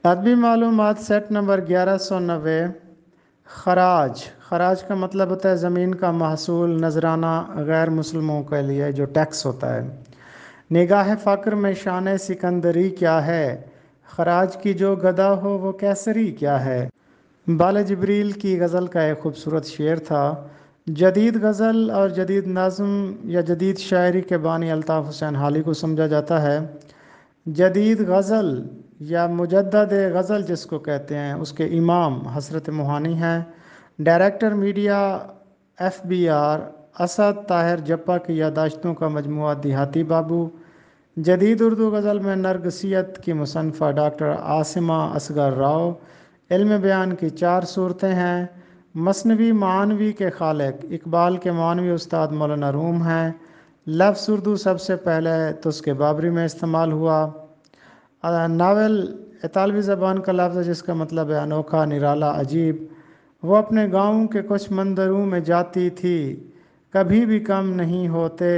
ادبی معلومات set number 1190۔ خراج خراج کا مطلب ہوتا ہے زمین کا محصول، نذرانہ غیر مسلموں کے لیے جو ٹیکس ہوتا ہے۔ نگاہ فقر میں شان سکندری کیا ہے؟ خراج کی جو گدا ہو وہ کیسری کیا ہے؟ بال جبریل کی غزل کا ایک خوبصورت شعر تھا۔ جدید غزل اور جدید نظم یا جدید شاعری کے بانی الطاف حسین حالی کو سمجھا جاتا ہے۔ جدید غزل یا مجدد غزل جس کو کہتے ہیں، اس کے امام حضرت موہانی ہیں۔ Director media F B R Asad Tahir Jappa کی یادداشتوں کا مجموعہ دیہاتی بابو۔ جدید اردو غزل میں نرگسیت کی مصنفہ ڈاکٹر عاصمہ اصغر راؤ۔ علم بیان کی 4 صورتیں ہیں۔ مثنوی معنوی کے خالق اقبال کے معنوی استاد مولانا روم ہیں۔ لفظ اردو سب سے پہلے تسک بابری میں استعمال ہوا۔ ناول اطالوی زبان کا لفظ ہے جس کا مطلب ہے انوکھا، نرالا، عجیب۔ وہ اپنے گاؤں کے کچھ مندروں میں جاتی تھی، کبھی بھی کم نہیں ہوتے